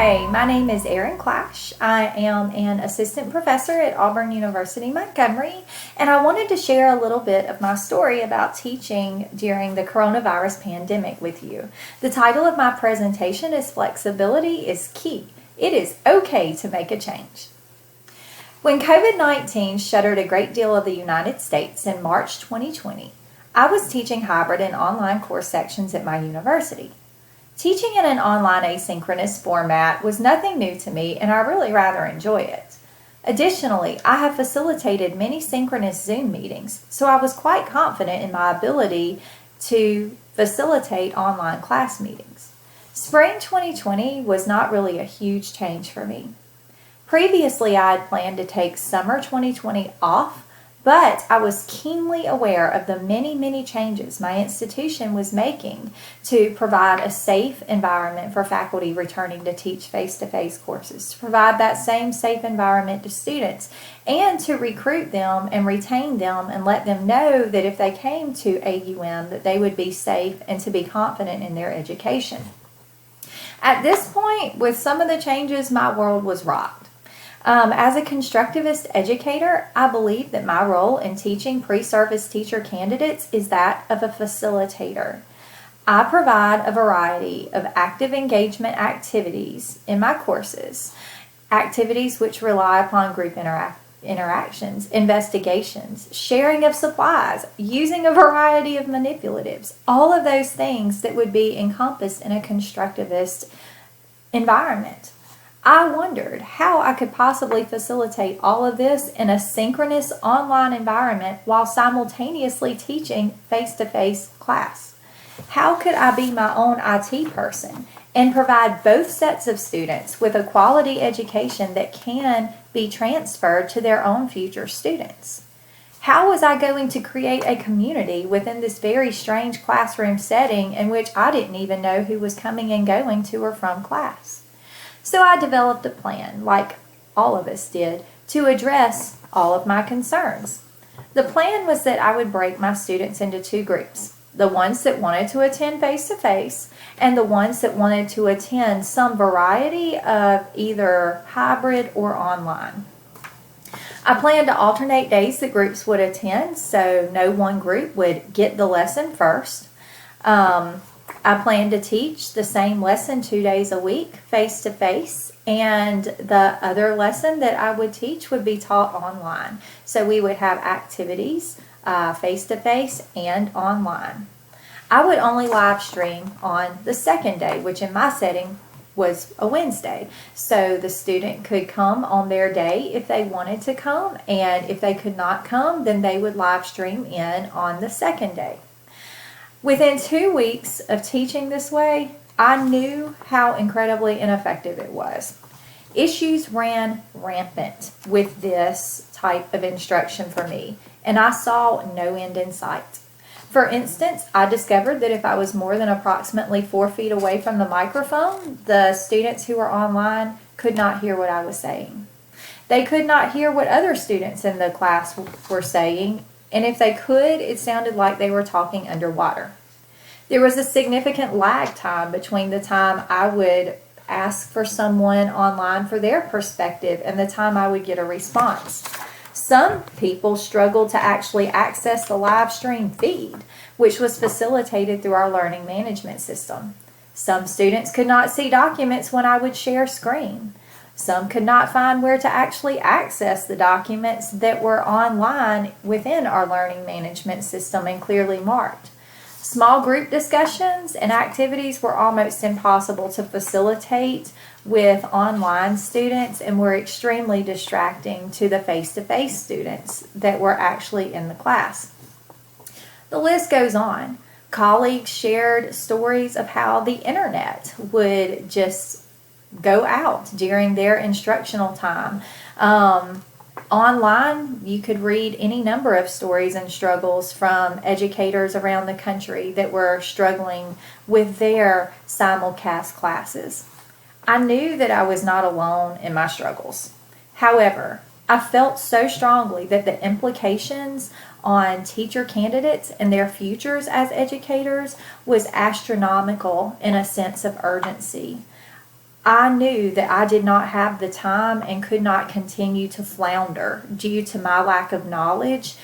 Hi, my name is Erin Clash. I am an assistant professor at Auburn University Montgomery, and I wanted to share a little bit of my story about teaching during the coronavirus pandemic with you. The title of my presentation is Flexibility is Key. It is okay to make a change. When COVID-19 shuttered a great deal of the United States in March 2020, I was teaching hybrid and online course sections at my university. Teaching in an online asynchronous format was nothing new to me, and I really rather enjoy it. Additionally, I have facilitated many synchronous Zoom meetings, so I was quite confident in my ability to facilitate online class meetings. Spring 2020 was not really a huge change for me. Previously, I had planned to take summer 2020 off, but I was keenly aware of the many changes my institution was making to provide a safe environment for faculty returning to teach face-to-face courses, to provide that same safe environment to students, and to recruit them and retain them and let them know that if they came to AUM that they would be safe and to be confident in their education. At this point, with some of the changes, my world was rocked. As a constructivist educator, I believe that my role in teaching pre-service teacher candidates is that of a facilitator. I provide a variety of active engagement activities in my courses, activities which rely upon group interactions, investigations, sharing of supplies, using a variety of manipulatives, all of those things that would be encompassed in a constructivist environment. I wondered how I could possibly facilitate all of this in a synchronous online environment while simultaneously teaching face-to-face class. How could I be my own IT person and provide both sets of students with a quality education that can be transferred to their own future students? How was I going to create a community within this very strange classroom setting in which I didn't even know who was coming and going to or from class? So I developed a plan, like all of us did, to address all of my concerns. The plan was that I would break my students into two groups, the ones that wanted to attend face-to-face and the ones that wanted to attend some variety of either hybrid or online. I planned to alternate days that groups would attend, so no one group would get the lesson first. I plan to teach the same lesson 2 days a week, face-to-face, and the other lesson that I would teach would be taught online. So we would have activities face-to-face and online. I would only live stream on the second day, which in my setting was a Wednesday. So the student could come on their day if they wanted to come, and if they could not come, then they would live stream in on the second day. Within 2 weeks of teaching this way, I knew how incredibly ineffective it was. Issues ran rampant with this type of instruction for me, and I saw no end in sight. For instance, I discovered that if I was more than approximately 4 feet away from the microphone, the students who were online could not hear what I was saying. They could not hear what other students in the class were saying, and if they could, it sounded like they were talking underwater. There was a significant lag time between the time I would ask for someone online for their perspective and the time I would get a response. Some people struggled to actually access the live stream feed, which was facilitated through our learning management system. Some students could not see documents when I would share screen. Some could not find where to actually access the documents that were online within our learning management system and clearly marked. Small group discussions and activities were almost impossible to facilitate with online students and were extremely distracting to the face-to-face students that were actually in the class. The list goes on. Colleagues shared stories of how the internet would just go out during their instructional time. Online, you could read any number of stories and struggles from educators around the country that were struggling with their simulcast classes. I knew that I was not alone in my struggles. However, I felt so strongly that the implications on teacher candidates and their futures as educators was astronomical in a sense of urgency. I knew that I did not have the time and could not continue to flounder due to my lack of knowledge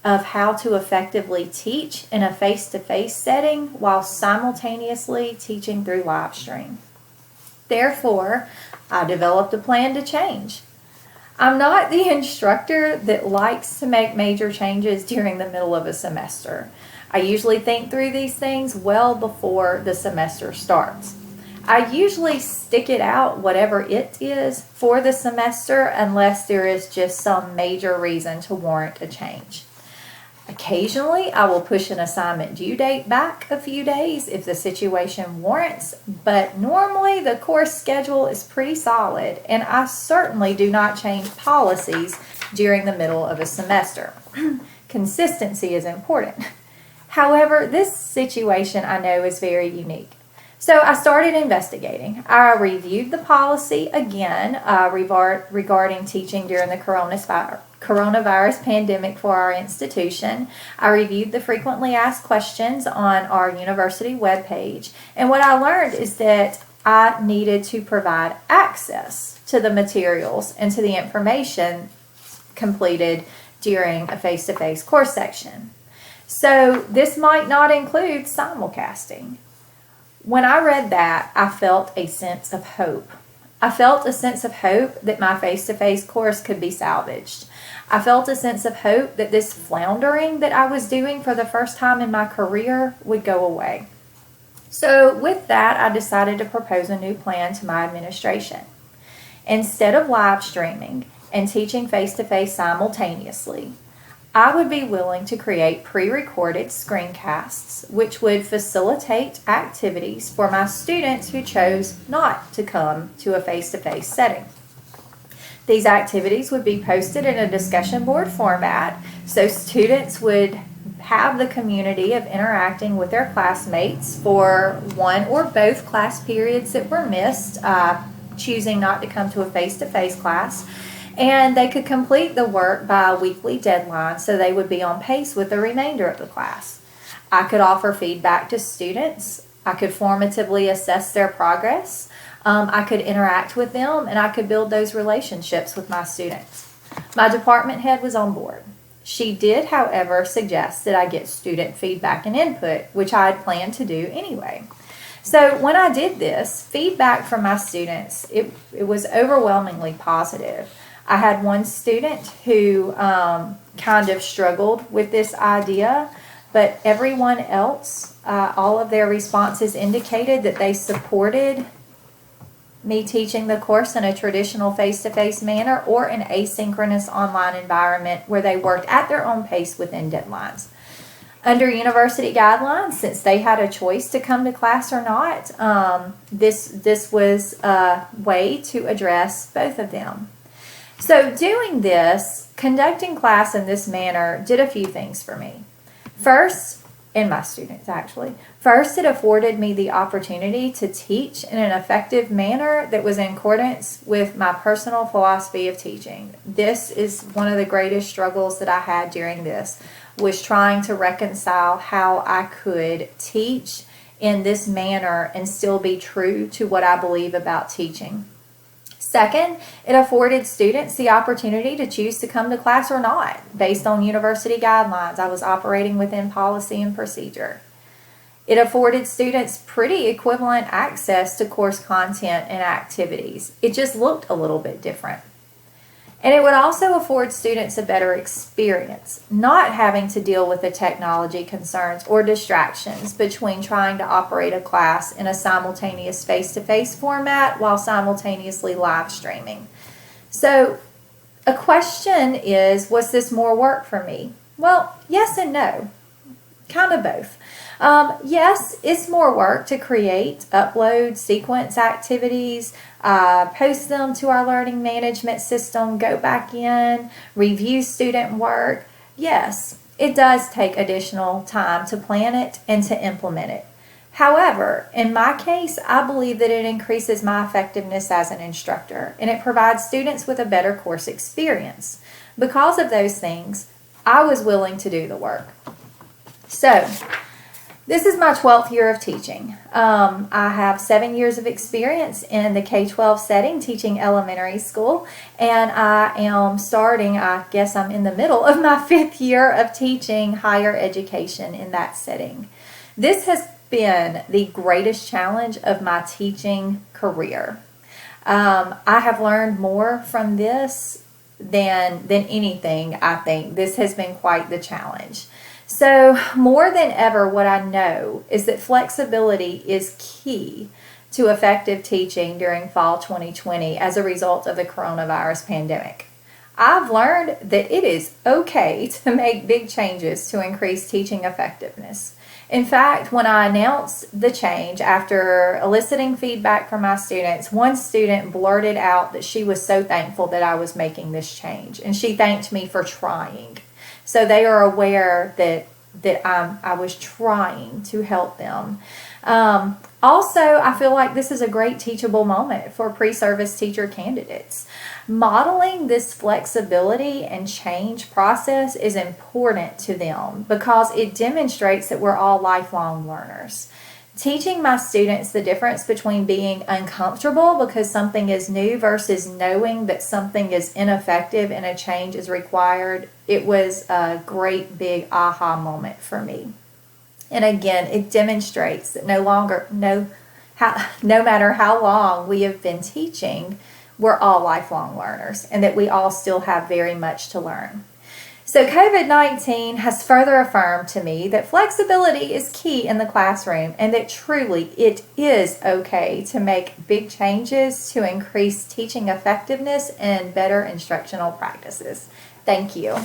of how to effectively teach in a face-to-face setting while simultaneously teaching through live stream. Therefore, I developed a plan to change. I'm not the instructor that likes to make major changes during the middle of a semester. I usually think through these things well before the semester starts. I usually stick it out, whatever it is, for the semester unless there is just some major reason to warrant a change. Occasionally, I will push an assignment due date back a few days if the situation warrants, but normally the course schedule is pretty solid, and I certainly do not change policies during the middle of a semester. Consistency is important. However, this situation I know is very unique. So I started investigating. I reviewed the policy again regarding teaching during the coronavirus pandemic for our institution. I reviewed the frequently asked questions on our university webpage. And what I learned is that I needed to provide access to the materials and to the information completed during a face-to-face course section. So this might not include simulcasting. When I read that, I felt a sense of hope. I felt a sense of hope that my face-to-face course could be salvaged. I felt a sense of hope that this floundering that I was doing for the first time in my career would go away. So with that, I decided to propose a new plan to my administration. Instead of live streaming and teaching face-to-face simultaneously, I would be willing to create pre-recorded screencasts which would facilitate activities for my students who chose not to come to a face-to-face setting. These activities would be posted in a discussion board format, so students would have the community of interacting with their classmates for one or both class periods that were missed, choosing not to come to a face-to-face class. And they could complete the work by a weekly deadline so they would be on pace with the remainder of the class. I could offer feedback to students. I could formatively assess their progress. I could interact with them, and I could build those relationships with my students. My department head was on board. She did, however, suggest that I get student feedback and input, which I had planned to do anyway. So when I did this, feedback from my students, it was overwhelmingly positive. I had one student who kind of struggled with this idea, but everyone else, all of their responses indicated that they supported me teaching the course in a traditional face-to-face manner or an asynchronous online environment where they worked at their own pace within deadlines. Under university guidelines, since they had a choice to come to class or not, this was a way to address both of them. So doing this, conducting class in this manner did a few things for me. First, and my students actually, first it afforded me the opportunity to teach in an effective manner that was in accordance with my personal philosophy of teaching. This is one of the greatest struggles that I had during this, was trying to reconcile how I could teach in this manner and still be true to what I believe about teaching. Second, it afforded students the opportunity to choose to come to class or not, based on university guidelines. I was operating within policy and procedure. It afforded students pretty equivalent access to course content and activities. It just looked a little bit different. And it would also afford students a better experience, not having to deal with the technology concerns or distractions between trying to operate a class in a simultaneous face-to-face format while simultaneously live streaming. So a question is, was this more work for me? Well, yes and no. Kind of both. Yes, it's more work to create, upload, sequence activities, post them to our learning management system, go back in, review student work. Yes, it does take additional time to plan it and to implement it. However, in my case, I believe that it increases my effectiveness as an instructor, and it provides students with a better course experience. Because of those things, I was willing to do the work. So, This is my 12th year of teaching. I have 7 years of experience in the K-12 setting teaching elementary school, and I guess I'm in the middle of my 5th year of teaching higher education in that setting. This has been the greatest challenge of my teaching career. I have learned more from this than anything, I think. This has been quite the challenge. So more than ever, what I know is that flexibility is key to effective teaching during fall 2020 as a result of the coronavirus pandemic. I've learned that it is okay to make big changes to increase teaching effectiveness. In fact, when I announced the change after eliciting feedback from my students, one student blurted out that she was so thankful that I was making this change, and she thanked me for trying. So they are aware that I was trying to help them. Also, I feel like this is a great teachable moment for pre-service teacher candidates. Modeling this flexibility and change process is important to them because it demonstrates that we're all lifelong learners. Teaching my students the difference between being uncomfortable because something is new versus knowing that something is ineffective and a change is required, it was a great big aha moment for me. And again, it demonstrates that no matter how long we have been teaching, we're all lifelong learners and that we all still have very much to learn. So COVID-19 has further affirmed to me that flexibility is key in the classroom and that truly it is okay to make big changes to increase teaching effectiveness and better instructional practices. Thank you.